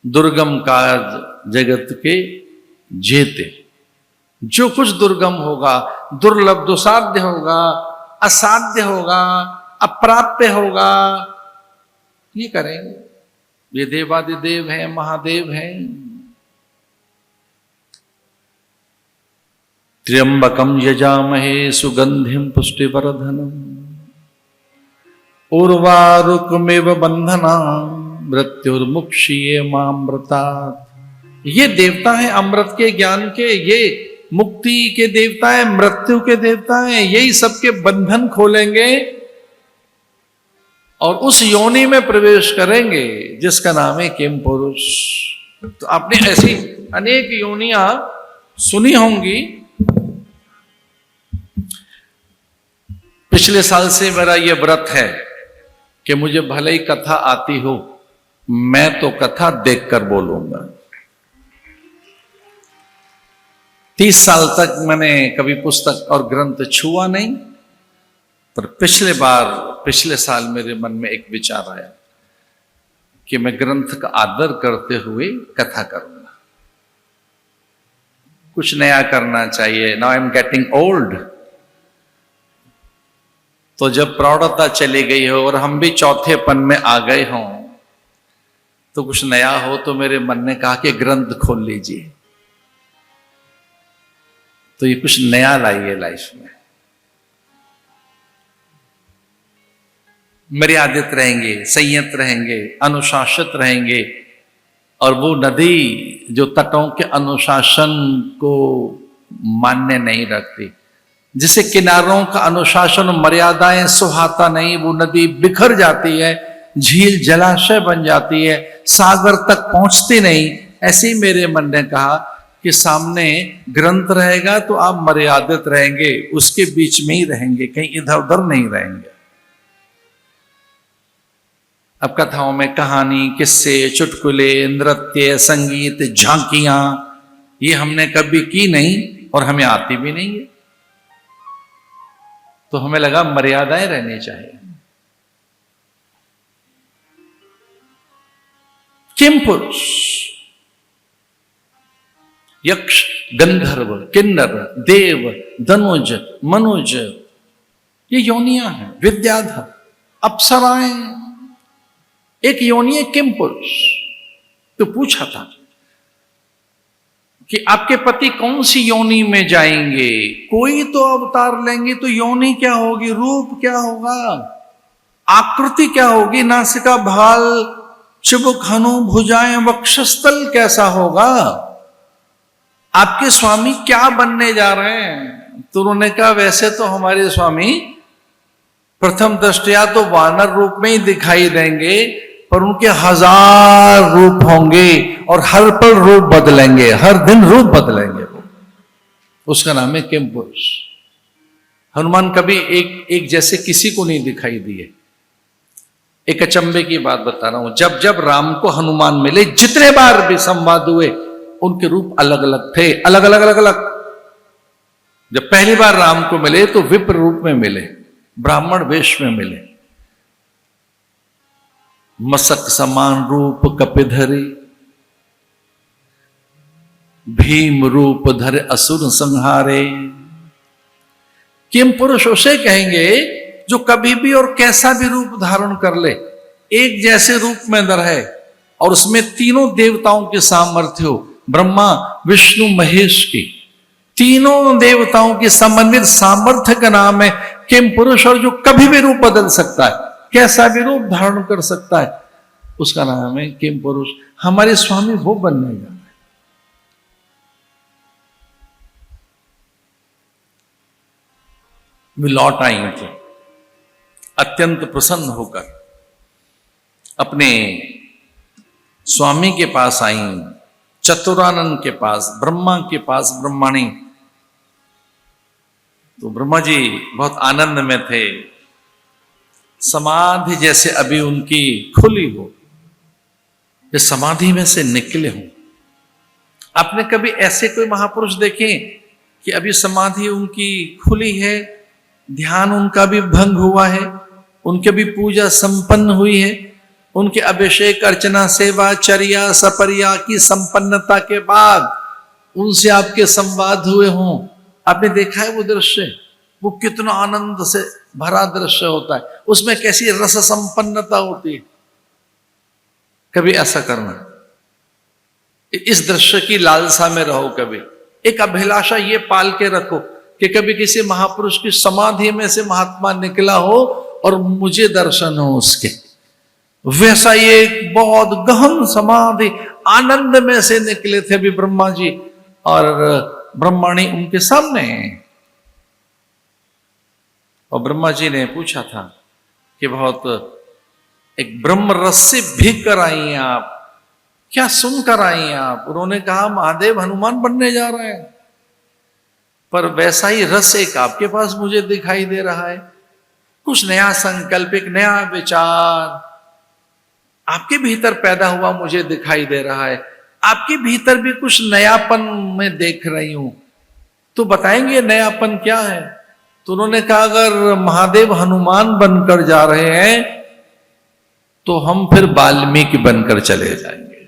दुर्गम काज जगत के जेते। जो कुछ दुर्गम होगा, दुर्लभ दुसाध्य होगा, असाध्य होगा, अप्राप्य होगा, ये करेंगे। ये देवादिदेव हैं, महादेव हैं। त्र्यंबकम यजामहे सुगंधिम पुष्टिवर्धनम उर्वारुकमेव बंधना मृत्युर्मुक्षीये मामृतात्। ये देवता है अमृत के, ज्ञान के, ये मुक्ति के देवता है, मृत्यु के देवता है। यही सबके बंधन खोलेंगे और उस योनि में प्रवेश करेंगे जिसका नाम है किम पुरुष। तो आपने ऐसी अनेक योनियां सुनी होंगी। पिछले साल से मेरा यह व्रत है कि मुझे भले ही कथा आती हो, मैं तो कथा देखकर बोलूंगा। 30 साल तक मैंने कभी पुस्तक और ग्रंथ छुआ नहीं, पर पिछले साल मेरे मन में एक विचार आया कि मैं ग्रंथ का आदर करते हुए कथा करूंगा। कुछ नया करना चाहिए। Now I am getting old. तो जब प्रौढ़ता चली गई हो और हम भी चौथेपन में आ गए हों, तो कुछ नया हो। तो मेरे मन ने कहा कि ग्रंथ खोल लीजिए। तो ये कुछ नया लाइए लाइफ में। मर्यादित रहेंगे, संयत रहेंगे, अनुशासित रहेंगे। और वो नदी जो तटों के अनुशासन को मान्य नहीं रखती, जिसे किनारों का अनुशासन और मर्यादाएं सुहाता नहीं, वो नदी बिखर जाती है, झील जलाशय बन जाती है, सागर तक पहुंचती नहीं। ऐसे ही मेरे मन ने कहा कि सामने ग्रंथ रहेगा तो आप मर्यादित रहेंगे, उसके बीच में ही रहेंगे, कहीं इधर उधर नहीं रहेंगे। अब कथाओं में कहानी, किस्से, चुटकुले, नृत्य, संगीत, झांकियां, ये हमने कभी की नहीं और हमें आती भी नहीं है। तो हमें लगा मर्यादाएं रहनी चाहिए। किम पुरुष, यक्ष, गंधर्व, किन्नर, देव, धनुज, मनुज, ये योनियां हैं। विद्याधर, अप्सराएं, एक योनि है किम पुरुष। तो पूछा था कि आपके पति कौन सी योनि में जाएंगे? कोई तो अवतार लेंगे, तो योनि क्या होगी, रूप क्या होगा, आकृति क्या होगी, नासिका, भाल, चिबुक, हनु, भुजाएं, वक्षस्थल कैसा होगा? आपके स्वामी क्या बनने जा रहे हैं? तो उन्होंने कहा वैसे तो हमारे स्वामी प्रथम दृष्टया तो वानर रूप में ही दिखाई देंगे, पर उनके 1000 रूप होंगे और हर पल रूप बदलेंगे, हर दिन रूप बदलेंगे वो। उसका नाम है किम पुरुष। हनुमान कभी एक जैसे किसी को नहीं दिखाई दिए। एक अचंभे की बात बता रहा हूं। जब जब राम को हनुमान मिले, जितने बार भी संवाद हुए, उनके रूप अलग अलग थे, अलग अलग अलग अलग। जब पहली बार राम को मिले तो विप्र रूप में मिले, ब्राह्मण वेश में मिले। मसक समान रूप कपिधरे, भीम रूप धरे असुर संहारे। किम पुरुष उसे कहेंगे जो कभी भी और कैसा भी रूप धारण कर ले, एक जैसे रूप में न रहे और उसमें तीनों देवताओं के सामर्थ्य हो, ब्रह्मा, विष्णु, महेश की तीनों देवताओं की समन्वित सामर्थ्य का नाम है किम पुरुष। और जो कभी भी रूप बदल सकता है, कैसा भी रूप धारण कर सकता है, उसका नाम है किम पुरुष। हमारे स्वामी वो बनने जा रहे हैं। वे लौट आई थे अत्यंत प्रसन्न होकर, अपने स्वामी के पास आई, चतुरानंद के पास, ब्रह्मा के पास, ब्रह्माणी। तो ब्रह्मा जी बहुत आनंद में थे, समाधि जैसे अभी उनकी खुली हो, ये समाधि में से निकले हो। आपने कभी ऐसे कोई महापुरुष देखे कि अभी समाधि उनकी खुली है, ध्यान उनका भी भंग हुआ है, उनके भी पूजा संपन्न हुई है, उनके अभिषेक अर्चना सेवा चर्या सपर्या की संपन्नता के बाद उनसे आपके संवाद हुए हों, आपने देखा है वो दृश्य, वो कितना आनंद से भरा दृश्य होता है, उसमें कैसी रस संपन्नता होती है। कभी ऐसा करना, इस दृश्य की लालसा में रहो, कभी एक अभिलाषा ये पाल के रखो कि कभी किसी महापुरुष की समाधि में से महात्मा निकला हो और मुझे दर्शन हो उसके। वैसा ये बहुत गहन समाधि आनंद में से निकले थे अभी ब्रह्मा जी, और ब्रह्मणी उनके सामने। और ब्रह्मा जी ने पूछा था कि बहुत एक ब्रह्म रस से भीग कर आई हैं आप, क्या सुनकर आई हैं आप? उन्होंने कहा महादेव हनुमान बनने जा रहे हैं, पर वैसा ही रस एक आपके पास मुझे दिखाई दे रहा है, कुछ नया संकल्प, एक नया विचार आपके भीतर पैदा हुआ मुझे दिखाई दे रहा है, आपके भीतर भी कुछ नयापन में देख रही हूं, तो बताएंगे नयापन क्या है? तो उन्होंने कहा अगर महादेव हनुमान बनकर जा रहे हैं तो हम फिर वाल्मीकि बनकर चले जाएंगे।